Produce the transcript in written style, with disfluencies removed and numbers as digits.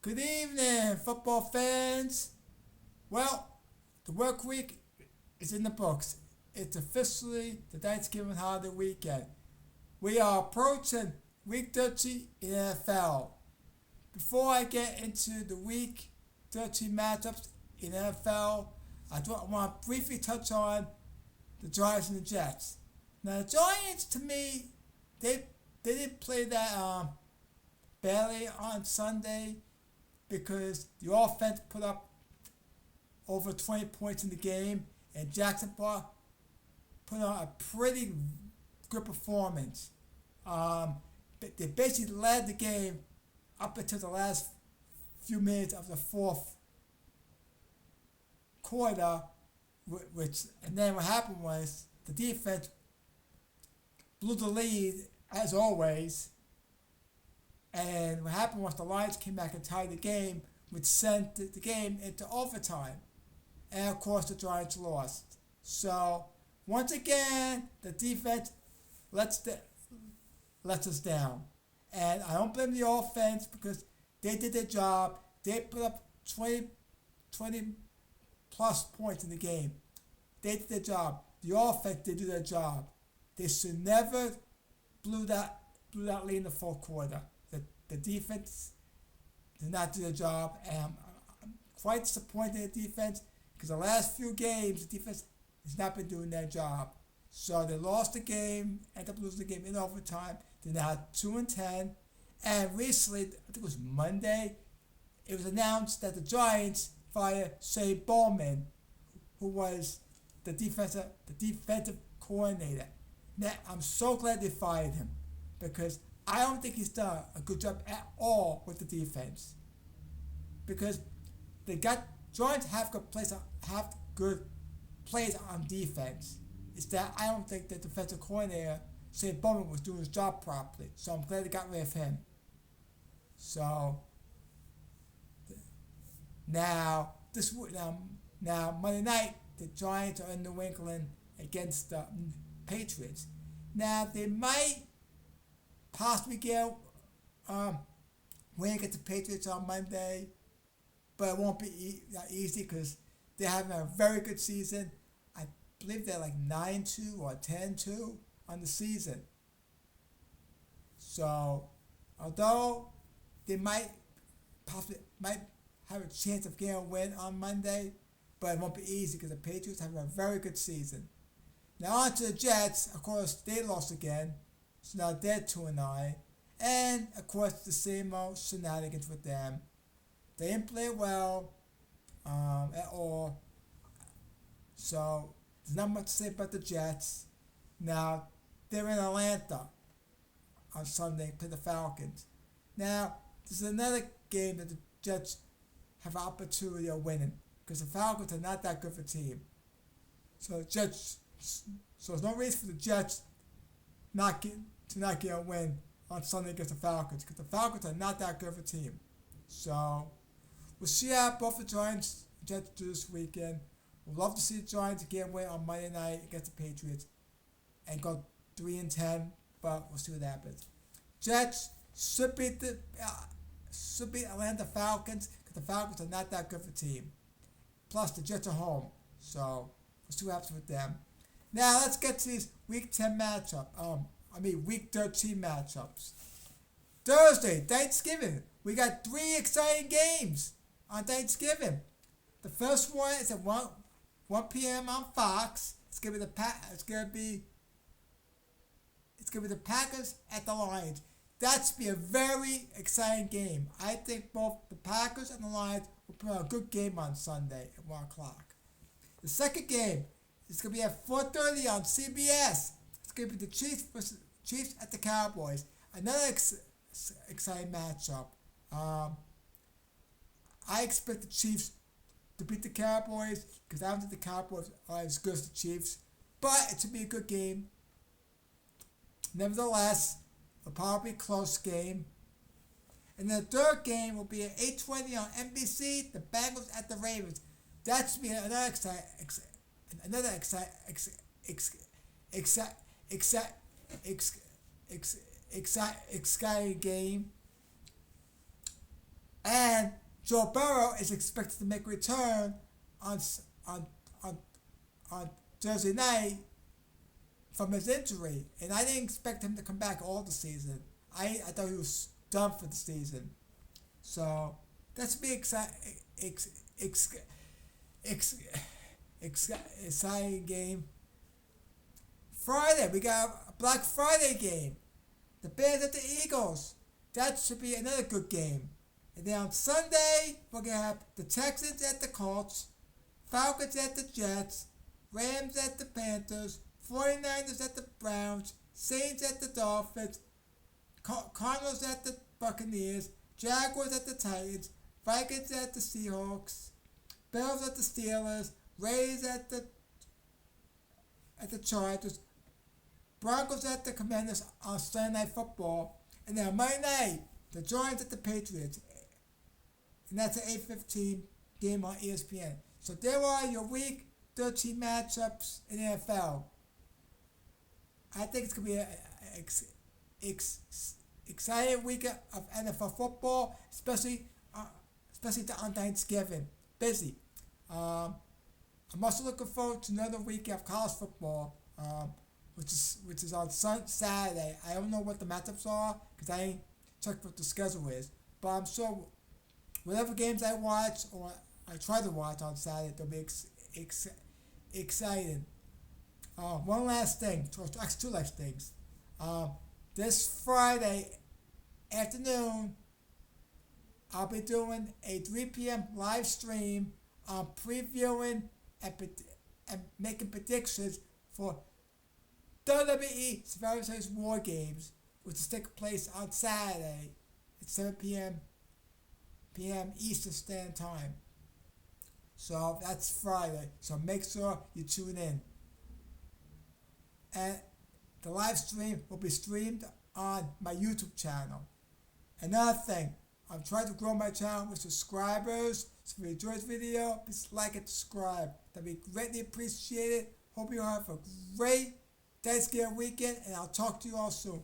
Good evening, football fans. Well, the work week is in the books. It's officially the Thanksgiving holiday weekend. We are approaching Week 30 in NFL. Before I get into the Week 30 matchups in NFL, I want to briefly touch on the Giants and the Jets. Now, the Giants, to me, they didn't play that badly on Sunday because the offense put up over 20 points in the game, and Jacksonville put on a pretty good performance. They basically led the game up until the last few minutes of the fourth quarter, and then what happened was the defense blew the lead as always, and what happened was the Lions came back and tied the game, which sent the game into overtime, and of course the Giants lost. So once again, the defense lets us down, and I don't blame the offense because they did their job. They put up 20 plus points in the game. They did their job. The offense did do their job. They should never blew that lead in the fourth quarter. The defense did not do their job, and I'm quite disappointed in the defense because the last few games the defense has not been doing their job. So they lost the game, ended up losing the game in overtime. They're now 2-10, and recently, I think it was Monday, it was announced that the Giants fired Shane Bowman, who was the defensive coordinator. Now, I'm so glad they fired him because I don't think he's done a good job at all with the defense. Because Giants have good plays on defense. It's that I don't think the defensive coordinator, Shane Bowman, was doing his job properly. So I'm glad they got rid of him. So now Monday night the Giants are in New England against the Patriots. Now they might possibly get win against the Patriots on Monday, but it won't be that easy because they're having a very good season. I believe they're like 9-2 or 10-2 on the season. So although they might have a chance of getting a win on Monday, but it won't be easy because the Patriots have a very good season. Now on to the Jets. Of course, they lost again, so now they're 2-9, and of course the same old shenanigans with them. They didn't play well at all, so there's not much to say about the Jets. Now they're in Atlanta on Sunday, play the Falcons. Now there's another game that the Jets have an opportunity of winning because the Falcons are not that good of a team. So there's no reason for the Jets not get a win on Sunday against the Falcons because the Falcons are not that good of a team. So we'll see how both the Giants and Jets do this weekend. We'd love to see the Giants get a win on Monday night against the Patriots and go 3-10, but we'll see what happens. Jets should beat Atlanta Falcons because the Falcons are not that good of a team. Plus the Jets are home, so we'll see what happens with them. Now let's get to these Week 13 matchups. Thursday, Thanksgiving. We got 3 exciting games on Thanksgiving. The first one is at 1 p.m. on Fox. It's gonna be the Packers at the Lions. That's be a very exciting game. I think both the Packers and the Lions will put on a good game on Sunday at 1 o'clock. The second game is going to be at 4:30 on CBS. It's going to be the Chiefs at the Cowboys. Another exciting matchup. I expect the Chiefs to beat the Cowboys because I don't think the Cowboys are as good as the Chiefs. But it should be a good game. Nevertheless, it'll probably be a close game. And the third game will be at 8:20 on NBC, the Bengals at the Ravens. That should be another exciting game. And Joe Burrow is expected to make a return on on on on Thursday night from his injury, and I didn't expect him to come back all the season. I thought he was done for the season. So that's be exciting game. Friday we got a Black Friday game. The Bears at the Eagles. That should be another good game. And then on Sunday we're gonna have the Texans at the Colts, Falcons at the Jets, Rams at the Panthers, 49ers at the Browns, Saints at the Dolphins, Cardinals at the Buccaneers, Jaguars at the Titans, Vikings at the Seahawks, Bills at the Steelers, Rays at the Chargers, Broncos at the Commanders on Sunday Night Football, and then on Monday night, the Giants at the Patriots, and that's an 8:15 game on ESPN. So there are your Week 13 matchups in the NFL. I think it's going to be an exciting week of NFL football, especially on Thanksgiving. Busy. I'm also looking forward to another week of college football, which is on Saturday. I don't know what the matchups are because I ain't checked what the schedule is, but I'm sure whatever games I watch or I try to watch on Saturday, they'll be exciting. One last thing, actually two last things. This Friday afternoon, I'll be doing a 3 p.m. live stream previewing and making predictions for WWE Survivor Series War Games, which is taking place on Saturday at 7 p.m. Eastern Standard Time. So that's Friday. So make sure you tune in. And the live stream will be streamed on my YouTube channel. Another thing, I'm trying to grow my channel with subscribers. So if you enjoyed this video, please like and subscribe. That'd be greatly appreciated. Hope you have a great Thanksgiving weekend, and I'll talk to you all soon.